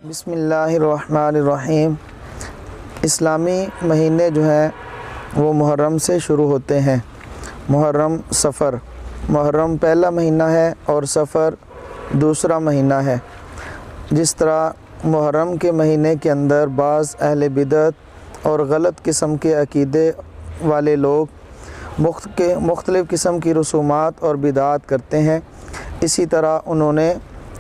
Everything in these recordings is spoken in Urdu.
بسم اللہ الرحمن الرحیم۔ اسلامی مہینے جو ہیں وہ محرم سے شروع ہوتے ہیں۔ محرم صفر، محرم پہلا مہینہ ہے اور صفر دوسرا مہینہ ہے۔ جس طرح محرم کے مہینے کے اندر بعض اہل بدعت اور غلط قسم کے عقیدے والے لوگ مختلف قسم کی رسومات اور بدعات کرتے ہیں، اسی طرح انہوں نے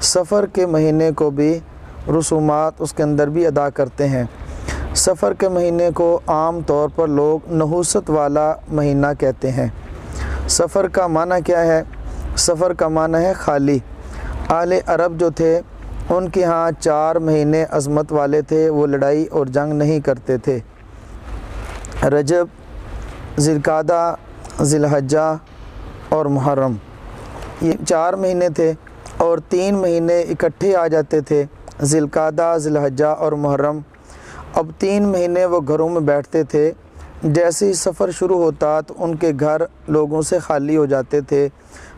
صفر کے مہینے کو بھی رسومات اس کے اندر بھی ادا کرتے ہیں۔ صفر کے مہینے کو عام طور پر لوگ نحوست والا مہینہ کہتے ہیں۔ صفر کا معنی کیا ہے؟ صفر کا معنی ہے خالی۔ اہل عرب جو تھے ان کے ہاں 4 مہینے عظمت والے تھے، وہ لڑائی اور جنگ نہیں کرتے تھے۔ رجب، ذی القعدہ، ذی الحجہ اور محرم، یہ 4 مہینے تھے اور 3 مہینے اکٹھے آ جاتے تھے، ذی القعدہ، ذی الحجہ اور محرم۔ اب 3 مہینے وہ گھروں میں بیٹھتے تھے۔ جیسے ہی سفر شروع ہوتا تو ان کے گھر لوگوں سے خالی ہو جاتے تھے،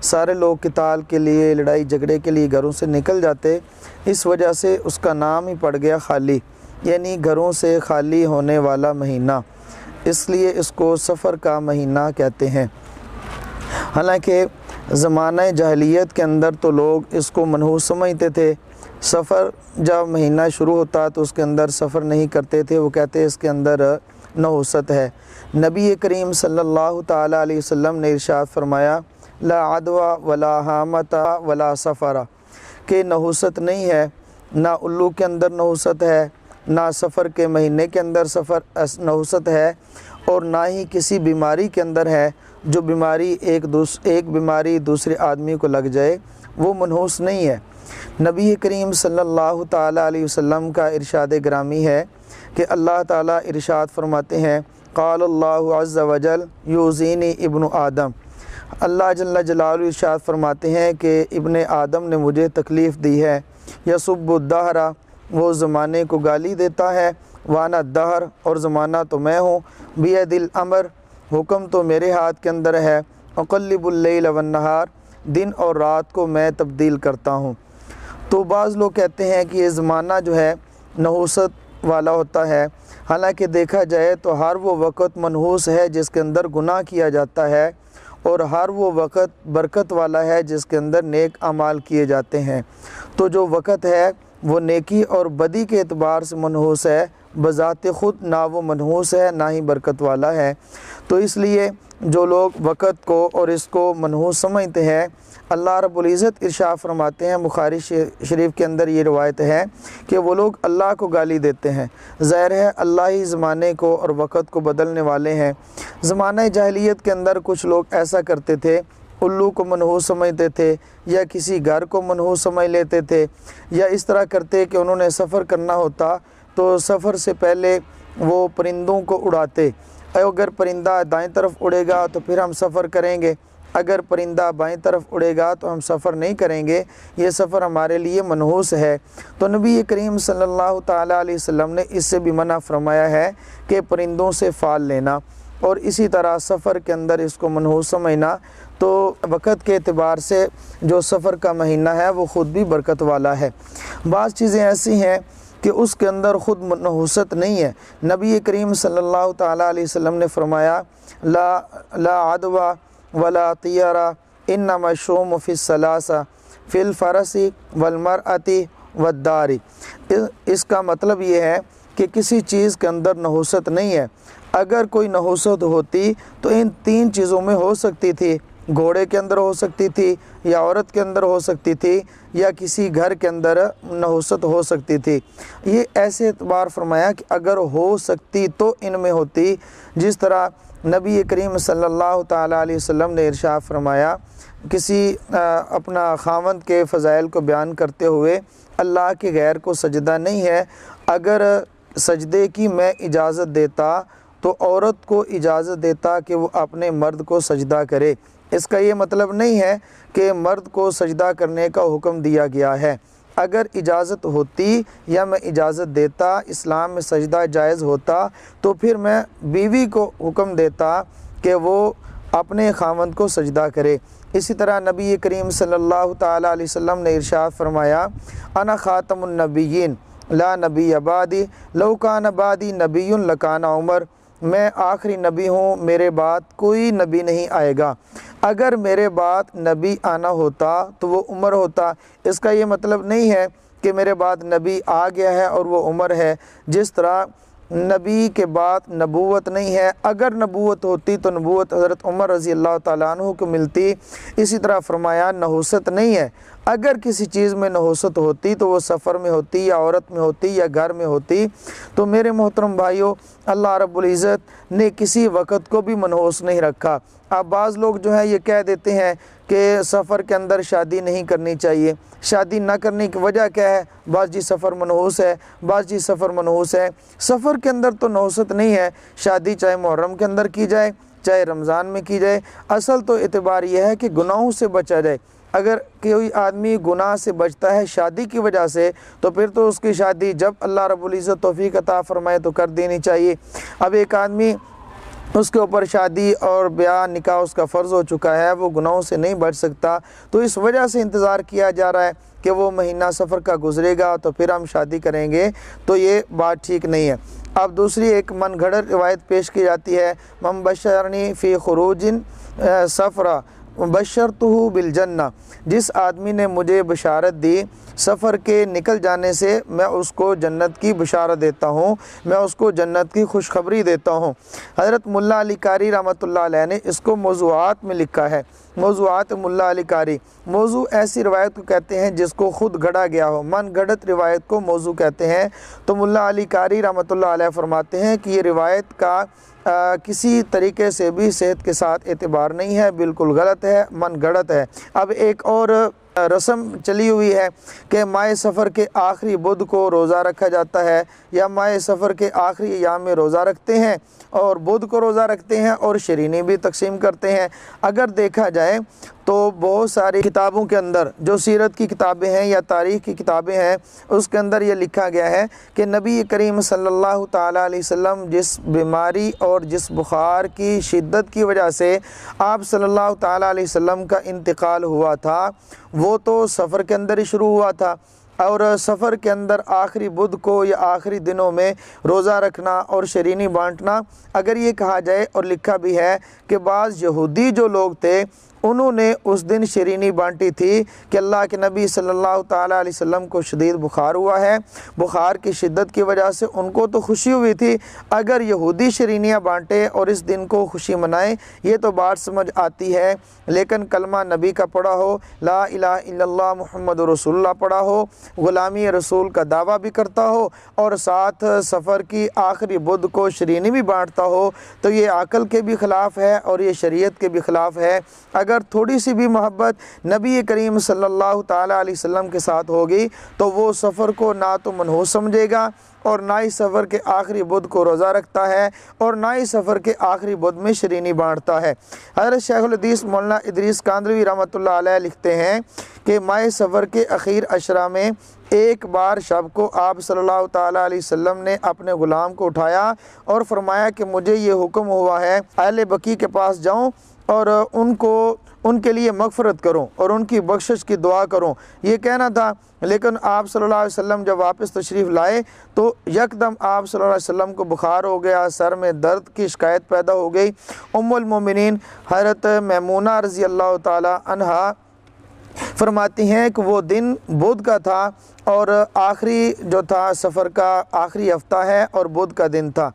سارے لوگ قتال کے لیے، لڑائی جھگڑے کے لیے گھروں سے نکل جاتے۔ اس وجہ سے اس کا نام ہی پڑ گیا خالی، یعنی گھروں سے خالی ہونے والا مہینہ، اس لیے اس کو صفر کا مہینہ کہتے ہیں۔ حالانکہ زمانہ جاہلیت کے اندر تو لوگ اس کو منحوس سمجھتے تھے۔ سفر جب مہینہ شروع ہوتا تو اس کے اندر سفر نہیں کرتے تھے، وہ کہتے اس کے اندر نحوست ہے۔ نبی کریم صلی اللہ تعالی علیہ وسلم نے ارشاد فرمایا، لا عدوى ولا حامۃ ولا سفر، کہ نحوست نہیں ہے، نہ الو کے اندر نحوست ہے، نہ سفر کے مہینے کے اندر نحوست ہے، اور نہ ہی کسی بیماری کے اندر ہے۔ جو بیماری ایک بیماری دوسرے آدمی کو لگ جائے وہ منحوس نہیں ہے۔ نبی کریم صلی اللہ تعالی علیہ وسلم کا ارشاد گرامی ہے کہ اللہ تعالیٰ ارشاد فرماتے ہیں، قال اللہ عز وجل یؤذینی ابن آدم، اللہ جل جلالہ ارشاد فرماتے ہیں کہ ابن آدم نے مجھے تکلیف دی ہے۔ یسب الدہر، وہ زمانے کو گالی دیتا ہے، وانا الدہر، اور زمانہ تو میں ہوں، بید الامر، حکم تو میرے ہاتھ کے اندر ہے، اقلب اللیل والنہار، دن اور رات کو میں تبدیل کرتا ہوں۔ تو بعض لوگ کہتے ہیں کہ یہ زمانہ جو ہے نحوست والا ہوتا ہے، حالانکہ دیکھا جائے تو ہر وہ وقت منحوس ہے جس کے اندر گناہ کیا جاتا ہے، اور ہر وہ وقت برکت والا ہے جس کے اندر نیک اعمال کیے جاتے ہیں۔ تو جو وقت ہے وہ نیکی اور بدی کے اعتبار سے منحوس ہے، بذات خود نہ وہ منحوس ہے نہ ہی برکت والا ہے۔ تو اس لیے جو لوگ وقت کو اور اس کو منحوس سمجھتے ہیں، اللہ رب العزت ارشاد فرماتے ہیں، بخاری شریف کے اندر یہ روایت ہے کہ وہ لوگ اللہ کو گالی دیتے ہیں۔ ظاہر ہے اللہ ہی زمانے کو اور وقت کو بدلنے والے ہیں۔ زمانہ جاہلیت کے اندر کچھ لوگ ایسا کرتے تھے، الو کو منحوس سمجھتے تھے، یا کسی گھر کو منحوس سمجھ لیتے تھے، یا اس طرح کرتے کہ انہوں نے سفر کرنا ہوتا تو سفر سے پہلے وہ پرندوں کو اڑاتے۔ اگر پرندہ دائیں طرف اڑے گا تو پھر ہم سفر کریں گے، اگر پرندہ بائیں طرف اڑے گا تو ہم سفر نہیں کریں گے، یہ سفر ہمارے لیے منحوس ہے۔ تو نبی کریم صلی اللہ تعالی علیہ وسلم نے اس سے بھی منع فرمایا ہے کہ پرندوں سے فال لینا، اور اسی طرح سفر کے اندر اس کو منحوس سمجھنا۔ تو وقت کے اعتبار سے جو سفر کا مہینہ ہے وہ خود بھی برکت والا ہے۔ بعض چیزیں ایسی ہیں کہ اس کے اندر خود نحوست نہیں ہے۔ نبی کریم صلی اللہ تعالی علیہ وسلم نے فرمایا، لا عدوى ولا طیرہ انما الشوم فی الثلاثہ فی الفرس والمرأۃ والدار۔ اس کا مطلب یہ ہے کہ کسی چیز کے اندر نحوست نہیں ہے۔ اگر کوئی نحوست ہوتی تو ان 3 چیزوں میں ہو سکتی تھی، گھوڑے کے اندر ہو سکتی تھی، یا عورت کے اندر ہو سکتی تھی، یا کسی گھر کے اندر نحوست ہو سکتی تھی۔ یہ ایسے اعتبار فرمایا کہ اگر ہو سکتی تو ان میں ہوتی، جس طرح نبی کریم صلی اللہ تعالی علیہ وسلم نے ارشاد فرمایا، کسی اپنا خاوند کے فضائل کو بیان کرتے ہوئے، اللہ کے غیر کو سجدہ نہیں ہے، اگر سجدے کی میں اجازت دیتا تو عورت کو اجازت دیتا کہ وہ اپنے مرد کو سجدہ کرے۔ اس کا یہ مطلب نہیں ہے کہ مرد کو سجدہ کرنے کا حکم دیا گیا ہے۔ اگر اجازت ہوتی یا میں اجازت دیتا، اسلام میں سجدہ جائز ہوتا، تو پھر میں بیوی کو حکم دیتا کہ وہ اپنے خاوند کو سجدہ کرے۔ اسی طرح نبی کریم صلی اللہ تعالی علیہ وسلم نے ارشاد فرمایا، انا خاتم النبیین، لا نبی بعدی لو کان بعدی نبی لکان عمر، میں آخری نبی ہوں، میرے بعد کوئی نبی نہیں آئے گا، اگر میرے بعد نبی آنا ہوتا تو وہ عمر ہوتا۔ اس کا یہ مطلب نہیں ہے کہ میرے بعد نبی آ گیا ہے اور وہ عمر ہے، جس طرح نبی کے بعد نبوت نہیں ہے، اگر نبوت ہوتی تو نبوت حضرت عمر رضی اللہ تعالیٰ عنہ کو ملتی۔ اسی طرح فرمایا نحوست نہیں ہے، اگر کسی چیز میں نحوست ہوتی تو وہ سفر میں ہوتی یا عورت میں ہوتی یا گھر میں ہوتی۔ تو میرے محترم بھائیوں، اللہ رب العزت نے کسی وقت کو بھی منحوس نہیں رکھا۔ اب بعض لوگ جو ہے یہ کہہ دیتے ہیں کہ سفر کے اندر شادی نہیں کرنی چاہیے، شادی نہ کرنے کی وجہ کیا ہے؟ بعض جی سفر منحوس ہے، بعض جی سفر منحوس ہے۔ سفر کے اندر تو نحوست نہیں ہے، شادی چاہے محرم کے اندر کی جائے چاہے رمضان میں کی جائے، اصل تو اعتبار یہ ہے کہ گناہوں سے بچا جائے۔ اگر کوئی آدمی گناہ سے بچتا ہے شادی کی وجہ سے تو پھر تو اس کی شادی جب اللہ رب العزت توفیق عطا فرمائے تو کر دینی چاہیے۔ اب ایک آدمی اس کے اوپر شادی اور بیاہ نکاح اس کا فرض ہو چکا ہے، وہ گناہوں سے نہیں بچ سکتا، تو اس وجہ سے انتظار کیا جا رہا ہے کہ وہ مہینہ سفر کا گزرے گا تو پھر ہم شادی کریں گے، تو یہ بات ٹھیک نہیں ہے۔ اب دوسری ایک من گھڑت روایت پیش کی جاتی ہے، من بشرنی فی خروج سفرہ بشرتہ بالجنہ، جس آدمی نے مجھے بشارت دی سفر کے نکل جانے سے، میں اس کو جنت کی بشارت دیتا ہوں، میں اس کو جنت کی خوشخبری دیتا ہوں۔ حضرت ملا علی قاری رحمۃ اللہ علیہ نے اس کو موضوعات میں لکھا ہے، موضوعات ملا علی قاری۔ موضوع ایسی روایت کو کہتے ہیں جس کو خود گھڑا گیا ہو، من گھڑت روایت کو موضوع کہتے ہیں۔ تو ملا علی قاری رحمۃ اللہ علیہ فرماتے ہیں کہ یہ روایت کا کسی طریقے سے بھی صحت کے ساتھ اعتبار نہیں ہے، بالکل غلط ہے، من گھڑت ہے۔ اب ایک اور رسم چلی ہوئی ہے کہ ماہ سفر کے آخری بدھ کو روزہ رکھا جاتا ہے، یا ماہ سفر کے آخری ایام میں روزہ رکھتے ہیں اور بدھ کو روزہ رکھتے ہیں اور شرینی بھی تقسیم کرتے ہیں۔ اگر دیکھا جائے تو بہت ساری کتابوں کے اندر جو سیرت کی کتابیں ہیں یا تاریخ کی کتابیں ہیں، اس کے اندر یہ لکھا گیا ہے کہ نبی کریم صلی اللہ تعالیٰ علیہ وسلم جس بیماری اور جس بخار کی شدت کی وجہ سے آپ صلی اللہ تعالیٰ علیہ وسلم کا انتقال ہوا تھا، وہ تو سفر کے اندر ہی شروع ہوا تھا، اور سفر کے اندر آخری بدھ کو یا آخری دنوں میں روزہ رکھنا اور شرینی بانٹنا، اگر یہ کہا جائے اور لکھا بھی ہے کہ بعض یہودی جو لوگ تھے انہوں نے اس دن شرینی بانٹی تھی کہ اللہ کے نبی صلی اللہ تعالیٰ علیہ وسلم کو شدید بخار ہوا ہے، بخار کی شدت کی وجہ سے ان کو تو خوشی ہوئی تھی، اگر یہودی شرینیاں بانٹے اور اس دن کو خوشی منائیں یہ تو بات سمجھ آتی ہے، لیکن کلمہ نبی کا پڑھا ہو، لا الہ الا اللہ محمد رسول اللہ پڑھا ہو، غلامی رسول کا دعویٰ بھی کرتا ہو اور ساتھ سفر کی آخری بدھ کو شرینی بھی بانٹتا ہو، تو یہ عقل کے بھی خلاف ہے اور یہ شریعت کے بھی خلاف ہے۔ اگر تھوڑی سی بھی محبت نبی کریم صلی اللہ تعالیٰ علیہ وسلم کے ساتھ ہوگی تو وہ سفر کو نہ تو منحوس سمجھے گا اور نہ ہی سفر کے آخری بدھ کو روزہ رکھتا ہے اور نہ ہی سفر کے آخری بدھ میں شرینی بانٹتا ہے۔ حضرت شیخ الحدیث مولانا ادریس کاندھلوی رحمۃ اللہ علیہ لکھتے ہیں کہ ماہ سفر کے اخیر عشرہ میں ایک بار شب کو آپ صلی اللہ تعالیٰ علیہ وسلم نے اپنے غلام کو اٹھایا اور فرمایا کہ مجھے یہ حکم ہوا ہے اہل بقیع کے پاس جاؤں اور ان کے لیے مغفرت کروں اور ان کی بخشش کی دعا کروں، یہ کہنا تھا۔ لیکن آپ صلی اللہ علیہ وسلم جب واپس تشریف لائے تو یکدم آپ صلی اللہ علیہ وسلم کو بخار ہو گیا، سر میں درد کی شکایت پیدا ہو گئی۔ ام المومنین حضرت میمونہ رضی اللہ تعالی عنہا فرماتی ہیں کہ وہ دن بدھ کا تھا اور آخری جو تھا سفر کا آخری ہفتہ ہے اور بدھ کا دن تھا۔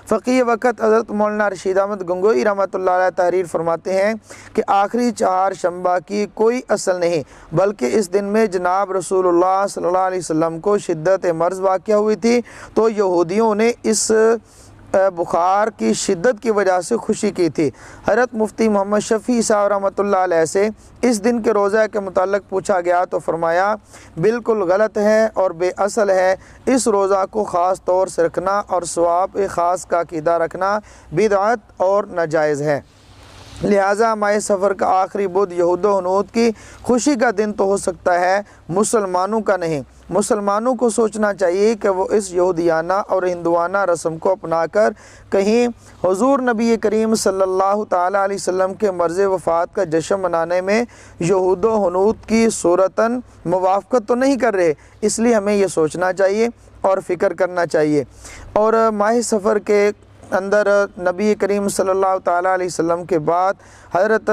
فقیہ وقت حضرت مولانا رشید احمد گنگوئی رحمۃ اللہ علیہ تحریر فرماتے ہیں کہ آخری چہار شنبہ کی کوئی اصل نہیں، بلکہ اس دن میں جناب رسول اللہ صلی اللہ علیہ وسلم کو شدت مرض واقع ہوئی تھی، تو یہودیوں نے اس بخار کی شدت کی وجہ سے خوشی کی تھی۔ حضرت مفتی محمد شفیع صاحب رحمۃ اللہ علیہ سے اس دن کے روزہ کے متعلق پوچھا گیا تو فرمایا بالکل غلط ہے اور بے اصل ہے، اس روزہ کو خاص طور سے رکھنا اور ثواب خاص کا عقیدہ رکھنا بدعت اور ناجائز ہے۔ لہٰذا ماہ سفر کا آخری بدھ یہود و ہنود کی خوشی کا دن تو ہو سکتا ہے، مسلمانوں کا نہیں۔ مسلمانوں کو سوچنا چاہیے کہ وہ اس یہودیانہ اور ہندوانہ رسم کو اپنا کر کہیں حضور نبی کریم صلی اللہ تعالیٰ علیہ وسلم کے مرض وفات کا جشن منانے میں یہود و ہنود کی صورتاً موافقت تو نہیں کر رہے، اس لیے ہمیں یہ سوچنا چاہیے اور فکر کرنا چاہیے۔ اور ماہ سفر کے اندر نبی کریم صلی اللہ تعالیٰ علیہ وسلم کے بعد حضرت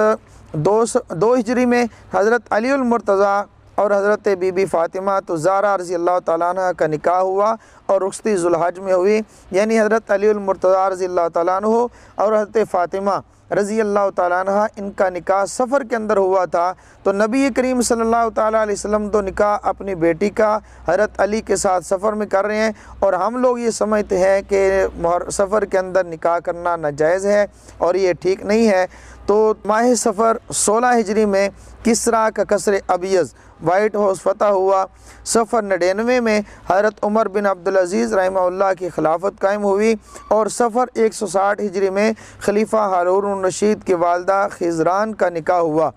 2 ہجری میں حضرت علی المرتضیٰ اور حضرت بی بی فاطمہ الزہرا رضی اللہ تعالیٰ عنہ کا نکاح ہوا اور رخصتی ذوالحج میں ہوئی، یعنی حضرت علی المرتضیٰ رضی اللہ تعالیٰ عنہ اور حضرت فاطمہ رضی اللہ تعالیٰ عنہ ان کا نکاح سفر کے اندر ہوا تھا۔ تو نبی کریم صلی اللہ تعالیٰ علیہ وسلم تو نکاح اپنی بیٹی کا حضرت علی کے ساتھ سفر میں کر رہے ہیں، اور ہم لوگ یہ سمجھتے ہیں کہ سفر کے اندر نکاح کرنا ناجائز ہے اور یہ ٹھیک نہیں ہے۔ تو ماہ سفر 16 ہجری میں کسریٰ کا قصر ابیض وائٹ ہاؤس فتح ہوا۔ سفر 99 میں حضرت عمر بن عبدالعزیز رحمہ اللہ کی خلافت قائم ہوئی، اور سفر 160 ہجری میں خلیفہ ہارون الرشید کی والدہ خزران کا نکاح ہوا۔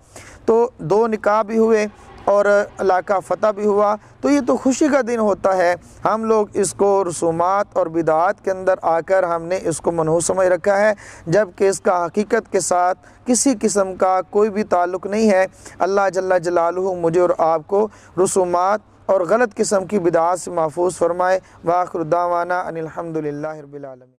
تو 2 نکاح بھی ہوئے اور علاقہ فتح بھی ہوا، تو یہ تو خوشی کا دن ہوتا ہے۔ ہم لوگ اس کو رسومات اور بدعات کے اندر آ کر ہم نے اس کو منحوس سمجھ رکھا ہے، جبکہ اس کا حقیقت کے ساتھ کسی قسم کا کوئی بھی تعلق نہیں ہے۔ اللہ جل جلالہ مجھے اور آپ کو رسومات اور غلط قسم کی بدعات سے محفوظ فرمائے۔ وآخر دعوانا ان الحمد للہ رب العالمین۔